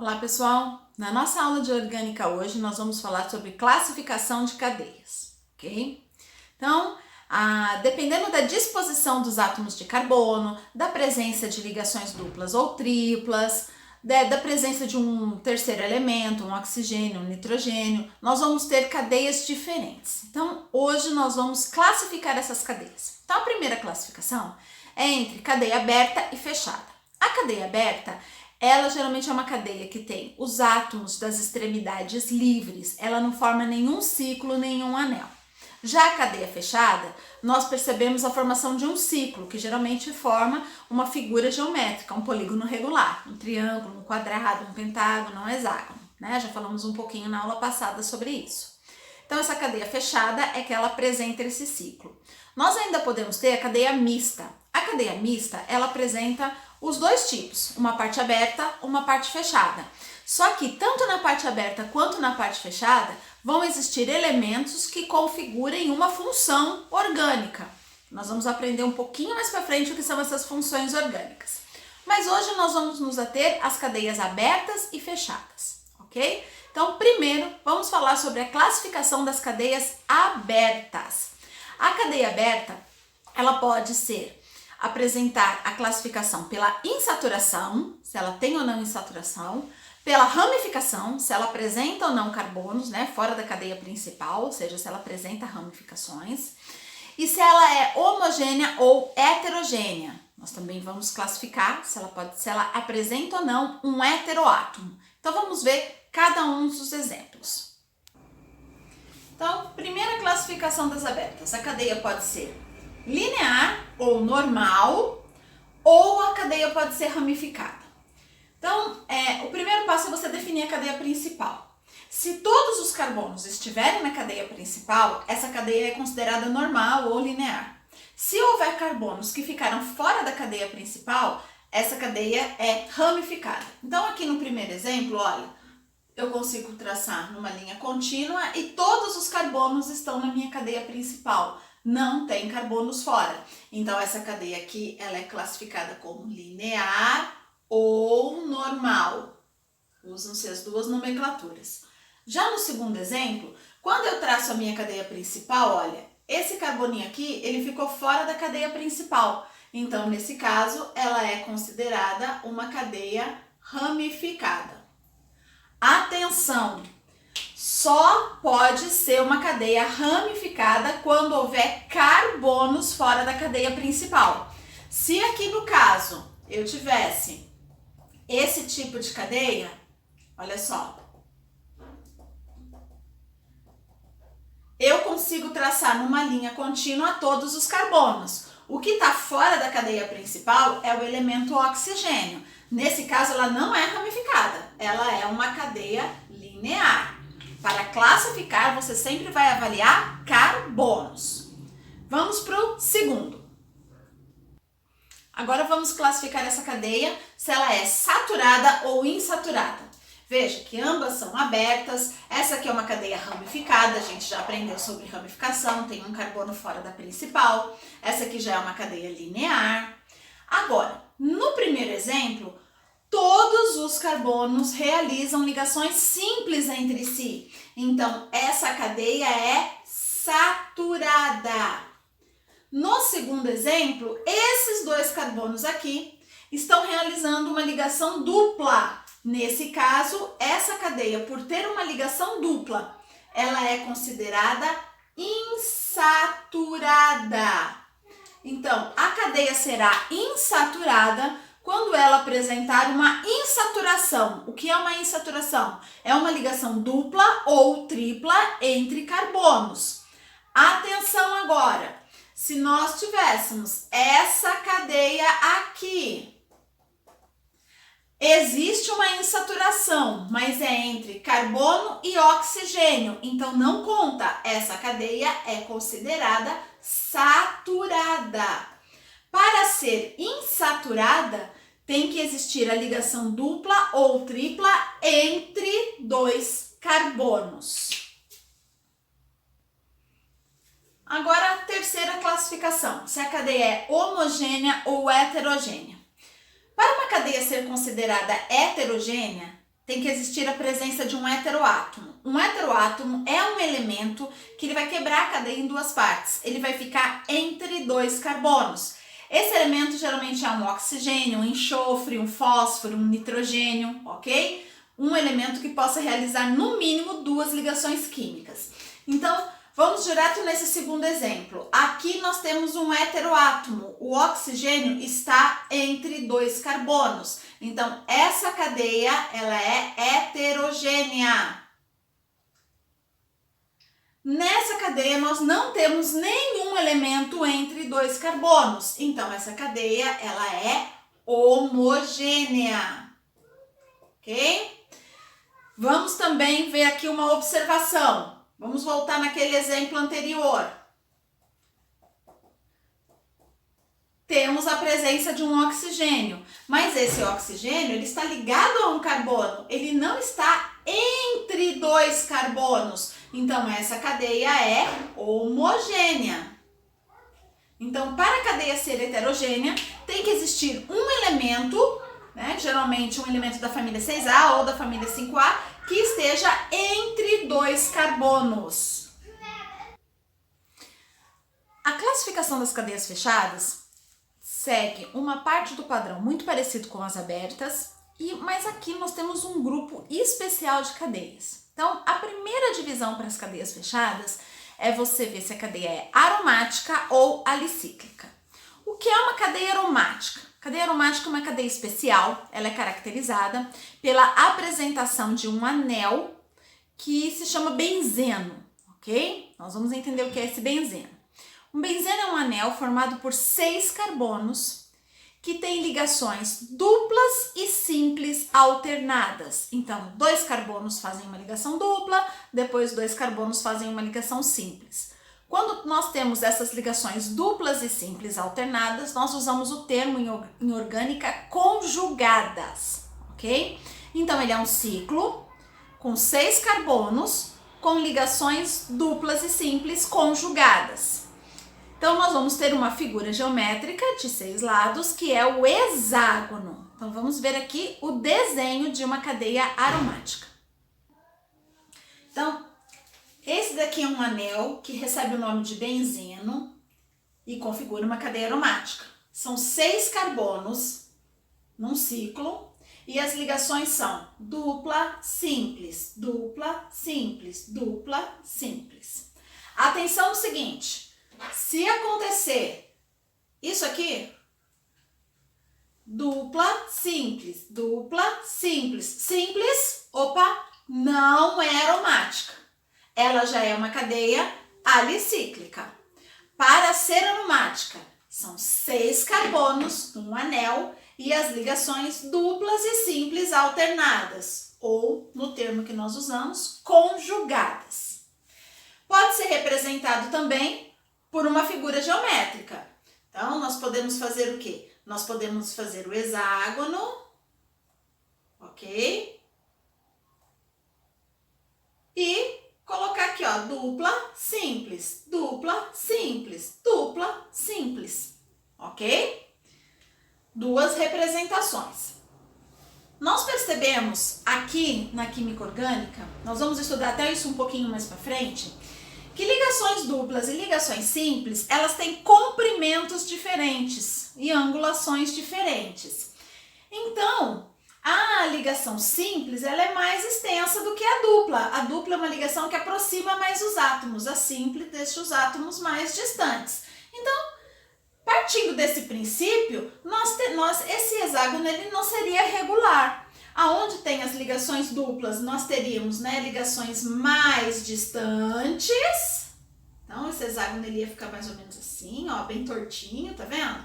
Olá pessoal, na nossa aula de orgânica hoje nós vamos falar sobre classificação de cadeias, ok? Então, dependendo da disposição dos átomos de carbono, da presença de ligações duplas ou triplas, da presença de um terceiro elemento, um oxigênio, um nitrogênio, nós vamos ter cadeias diferentes. Então, hoje nós vamos classificar essas cadeias. Então, a primeira classificação é entre cadeia aberta e fechada. A cadeia aberta, ela geralmente é uma cadeia que tem os átomos das extremidades livres, ela não forma nenhum ciclo, nenhum anel. Já a cadeia fechada, nós percebemos a formação de um ciclo, que geralmente forma uma figura geométrica, um polígono regular, um triângulo, um quadrado, um pentágono, um hexágono, né? Já falamos um pouquinho na aula passada sobre isso. Então, essa cadeia fechada é que ela apresenta esse ciclo. Nós ainda podemos ter a cadeia mista. A cadeia mista, ela apresenta os dois tipos, uma parte aberta, uma parte fechada. Só que tanto na parte aberta quanto na parte fechada, vão existir elementos que configurem uma função orgânica. Nós vamos aprender um pouquinho mais para frente o que são essas funções orgânicas. Mas hoje nós vamos nos ater às cadeias abertas e fechadas, ok? Então, primeiro, vamos falar sobre a classificação das cadeias abertas. A cadeia aberta, ela pode apresentar a classificação pela insaturação, se ela tem ou não insaturação, pela ramificação, se ela apresenta ou não carbonos, né, fora da cadeia principal, ou seja, se ela apresenta ramificações, e se ela é homogênea ou heterogênea. Nós também vamos classificar se ela apresenta ou não um heteroátomo. Então vamos ver cada um dos exemplos. Então, primeira classificação das abertas. A cadeia pode ser linear ou normal, ou a cadeia pode ser ramificada. Então, o primeiro passo é você definir a cadeia principal. Se todos os carbonos estiverem na cadeia principal, essa cadeia é considerada normal ou linear. Se houver carbonos que ficaram fora da cadeia principal, essa cadeia é ramificada. Então, aqui no primeiro exemplo, olha, eu consigo traçar numa linha contínua e todos os carbonos estão na minha cadeia principal. Não tem carbonos fora. Então, essa cadeia aqui, ela é classificada como linear ou normal. Usam-se as duas nomenclaturas. Já no segundo exemplo, quando eu traço a minha cadeia principal, olha, esse carboninho aqui, ele ficou fora da cadeia principal. Então, nesse caso, ela é considerada uma cadeia ramificada. Atenção! Só pode ser uma cadeia ramificada quando houver carbonos fora da cadeia principal. Se aqui no caso eu tivesse esse tipo de cadeia, olha só, eu consigo traçar numa linha contínua todos os carbonos. O que está fora da cadeia principal é o elemento oxigênio. Nesse caso, ela não é ramificada, ela é uma cadeia linear. Para classificar, você sempre vai avaliar carbonos. Vamos para o segundo. Agora vamos classificar essa cadeia se ela é saturada ou insaturada. Veja que ambas são abertas. Essa aqui é uma cadeia ramificada, a gente já aprendeu sobre ramificação, tem um carbono fora da principal. Essa aqui já é uma cadeia linear. Agora, no primeiro exemplo, todos os carbonos realizam ligações simples entre si. Então, essa cadeia é saturada. No segundo exemplo, esses dois carbonos aqui estão realizando uma ligação dupla. Nesse caso, essa cadeia, por ter uma ligação dupla, ela é considerada insaturada. Então, a cadeia será insaturada quando ela apresentar uma insaturação. O que é uma insaturação? É uma ligação dupla ou tripla entre carbonos. Atenção agora! Se nós tivéssemos essa cadeia aqui, existe uma insaturação, mas é entre carbono e oxigênio, então não conta. Essa cadeia é considerada saturada. Para ser insaturada, tem que existir a ligação dupla ou tripla entre dois carbonos. Agora, a terceira classificação, se a cadeia é homogênea ou heterogênea. Para uma cadeia ser considerada heterogênea, tem que existir a presença de um heteroátomo. Um heteroátomo é um elemento que ele vai quebrar a cadeia em duas partes. Ele vai ficar entre dois carbonos. Esse elemento geralmente é um oxigênio, um enxofre, um fósforo, um nitrogênio, ok? Um elemento que possa realizar no mínimo duas ligações químicas. Então, vamos direto nesse segundo exemplo. Aqui nós temos um heteroátomo. O oxigênio está entre dois carbonos. Então, essa cadeia, ela é heterogênea. Nessa cadeia, nós não temos nenhum elemento entre dois carbonos. Então, essa cadeia, ela é homogênea. Ok? Vamos também ver aqui uma observação. Vamos voltar naquele exemplo anterior. Temos a presença de um oxigênio, mas esse oxigênio ele está ligado a um carbono, ele não está entre dois carbonos. Então, essa cadeia é homogênea. Então, para a cadeia ser heterogênea, tem que existir um elemento, né, geralmente um elemento da família 6A ou da família 5A, que esteja entre dois carbonos. A classificação das cadeias fechadas segue uma parte do padrão muito parecido com as abertas, mas aqui nós temos um grupo especial de cadeias. Então, a primeira divisão para as cadeias fechadas é você ver se a cadeia é aromática ou alicíclica. O que é uma cadeia aromática? Cadeia aromática é uma cadeia especial, ela é caracterizada pela apresentação de um anel que se chama benzeno, ok? Nós vamos entender o que é esse benzeno. Um benzeno é um anel formado por 6 carbonos que tem ligações duplas e simples alternadas. Então, 2 carbonos fazem uma ligação dupla, depois 2 carbonos fazem uma ligação simples. Quando nós temos essas ligações duplas e simples alternadas, nós usamos o termo em orgânica conjugadas, ok? Então, ele é um ciclo com 6 carbonos com ligações duplas e simples conjugadas. Então, nós vamos ter uma figura geométrica de 6 lados, que é o hexágono. Então, vamos ver aqui o desenho de uma cadeia aromática. Então, esse daqui é um anel que recebe o nome de benzeno e configura uma cadeia aromática. São 6 carbonos num ciclo e as ligações são dupla, simples, dupla, simples, dupla, simples. Atenção no seguinte, se acontecer isso aqui, dupla, simples, simples, opa, não é aromática. Ela já é uma cadeia alicíclica. Para ser aromática, são 6 carbonos num anel e as ligações duplas e simples alternadas, ou, no termo que nós usamos, conjugadas. Pode ser representado também por uma figura geométrica. Então, nós podemos fazer o quê? Nós podemos fazer o hexágono, ok? E colocar aqui, ó, dupla, simples, dupla, simples, dupla, simples, ok? 2 representações. Nós percebemos aqui na química orgânica, nós vamos estudar até isso um pouquinho mais para frente, que ligações duplas e ligações simples, elas têm comprimentos diferentes e angulações diferentes. Então, a ligação simples, ela é mais extensa do que a dupla. A dupla é uma ligação que aproxima mais os átomos, a simples deixa os átomos mais distantes. Então, partindo desse princípio, esse hexágono ele não seria regular. Aonde tem as ligações duplas, nós teríamos, né, ligações mais distantes. Então, esse hexágono ele ia ficar mais ou menos assim, ó, bem tortinho, tá vendo?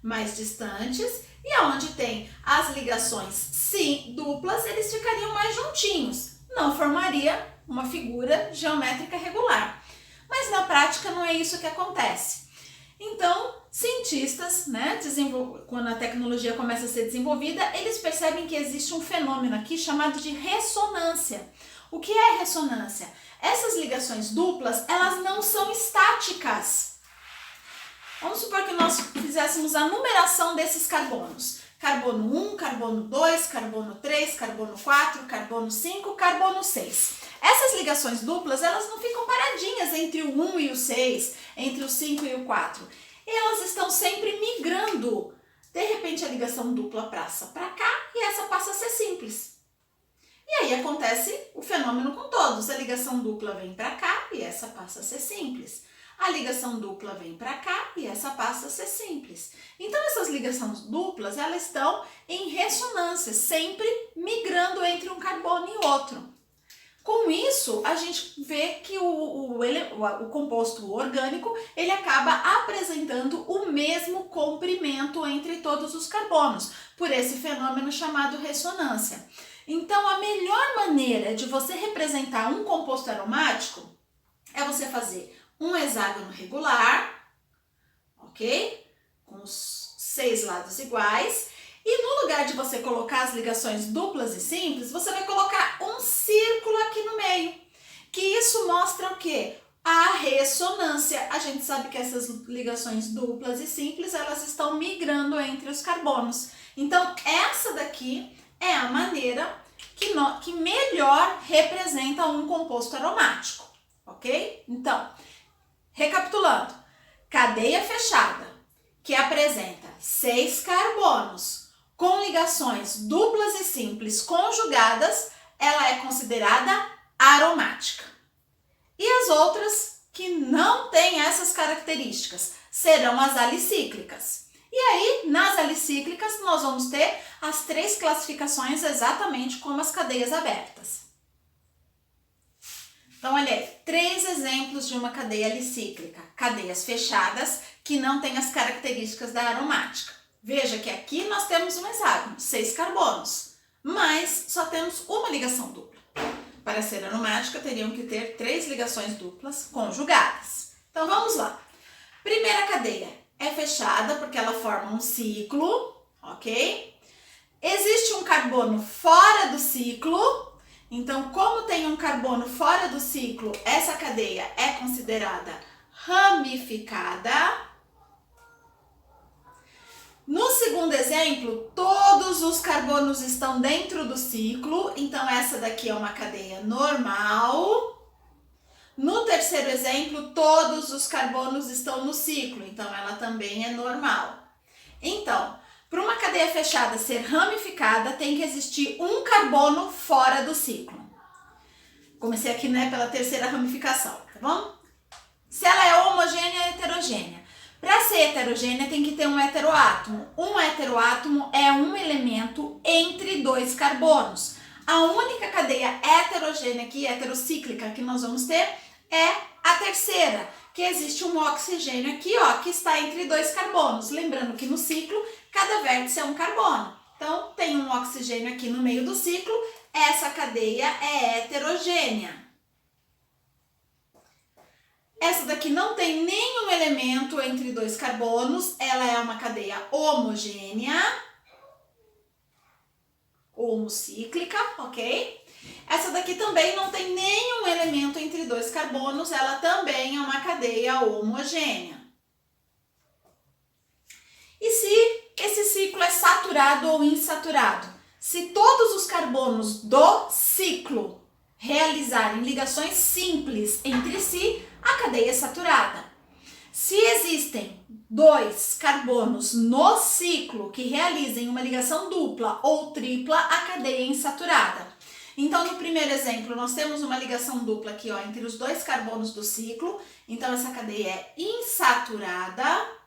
Mais distantes. E aonde tem as ligações duplas, eles ficariam mais juntinhos. Não formaria uma figura geométrica regular. Mas na prática não é isso que acontece. Então, cientistas, né, quando a tecnologia começa a ser desenvolvida, eles percebem que existe um fenômeno aqui chamado de ressonância. O que é ressonância? Essas ligações duplas, elas não são estáticas. Vamos supor que nós fizéssemos a numeração desses carbonos. carbono 1, carbono 2, carbono 3, carbono 4, carbono 5, carbono 6. Essas ligações duplas, elas não ficam paradinhas entre o 1 e o 6, entre o 5 e o 4. Elas estão sempre migrando. De repente a ligação dupla passa para cá e essa passa a ser simples. E aí acontece o fenômeno com todos. A ligação dupla vem para cá e essa passa a ser simples. A ligação dupla vem para cá e essa passa a ser simples. Então essas ligações duplas, elas estão em ressonância, sempre migrando entre um carbono e outro. Com isso, a gente vê que o composto orgânico, ele acaba apresentando o mesmo comprimento entre todos os carbonos, por esse fenômeno chamado ressonância. Então, a melhor maneira de você representar um composto aromático é você fazer um hexágono regular, ok? Com os 6 lados iguais. E no lugar de você colocar as ligações duplas e simples, você vai colocar um círculo aqui no meio. Que isso mostra o quê? A ressonância. A gente sabe que essas ligações duplas e simples, elas estão migrando entre os carbonos. Então, essa daqui é a maneira que melhor representa um composto aromático, ok? Então, recapitulando, cadeia fechada, que apresenta 6 carbonos, com ligações duplas e simples conjugadas, ela é considerada aromática. E as outras que não têm essas características serão as alicíclicas. E aí, nas alicíclicas, nós vamos ter as 3 classificações exatamente como as cadeias abertas. Então, olha aí, 3 exemplos de uma cadeia alicíclica. Cadeias fechadas, que não têm as características da aromática. Veja que aqui nós temos um hexágono, 6 carbonos, mas só temos uma ligação dupla. Para ser aromática, teriam que ter 3 ligações duplas conjugadas. Então, vamos lá. Primeira cadeia é fechada porque ela forma um ciclo, ok? Existe um carbono fora do ciclo. Então, como tem um carbono fora do ciclo, essa cadeia é considerada ramificada. No segundo exemplo, todos os carbonos estão dentro do ciclo, então essa daqui é uma cadeia normal. No terceiro exemplo, todos os carbonos estão no ciclo, então ela também é normal. Então, para uma cadeia fechada ser ramificada, tem que existir um carbono fora do ciclo. Comecei aqui, pela terceira ramificação, tá bom? Se ela é homogênea, é heterogênea. Para ser heterogênea, tem que ter um heteroátomo. Um heteroátomo é um elemento entre 2 carbonos. A única cadeia heterogênea aqui, heterocíclica, que nós vamos ter é a terceira, que existe um oxigênio aqui, ó, que está entre 2 carbonos. Lembrando que no ciclo, cada vértice é um carbono. Então, tem um oxigênio aqui no meio do ciclo, essa cadeia é heterogênea. Essa daqui não tem nenhum elemento entre 2 carbonos, ela é uma cadeia homogênea, homocíclica, ok? Essa daqui também não tem nenhum elemento entre 2 carbonos, ela também é uma cadeia homogênea. E se esse ciclo é saturado ou insaturado? Se todos os carbonos do ciclo realizarem ligações simples entre si, a cadeia é saturada. Se existem 2 carbonos no ciclo que realizem uma ligação dupla ou tripla, a cadeia é insaturada. Então, no primeiro exemplo, nós temos uma ligação dupla aqui, ó, entre os 2 carbonos do ciclo. Então, essa cadeia é insaturada.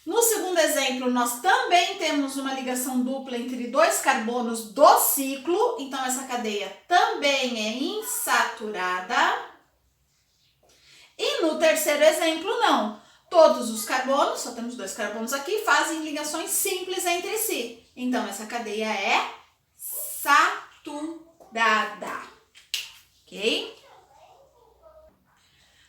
No segundo exemplo, nós também temos uma ligação dupla entre 2 carbonos do ciclo, então essa cadeia também é insaturada. E no terceiro exemplo, não. Todos os carbonos, só temos 2 carbonos aqui, fazem ligações simples entre si. Então, essa cadeia é saturada, ok?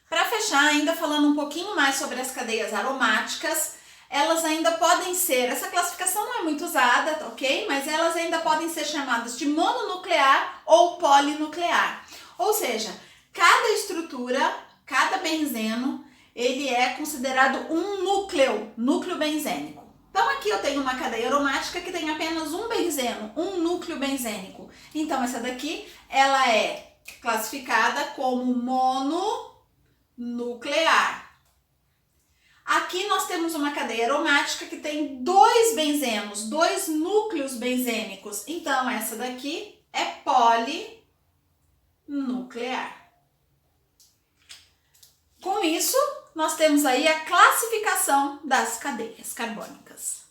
Para fechar, ainda falando um pouquinho mais sobre as cadeias aromáticas, elas ainda podem ser, essa classificação não é muito usada, ok? Mas elas ainda podem ser chamadas de mononuclear ou polinuclear. Ou seja, cada estrutura, cada benzeno, ele é considerado um núcleo benzênico. Então aqui eu tenho uma cadeia aromática que tem apenas um benzeno, um núcleo benzênico. Então essa daqui, ela é classificada como mononuclear. Aqui nós temos uma cadeia aromática que tem dois benzenos, dois núcleos benzênicos. Então essa daqui é polinuclear. Com isso, nós temos aí a classificação das cadeias carbônicas.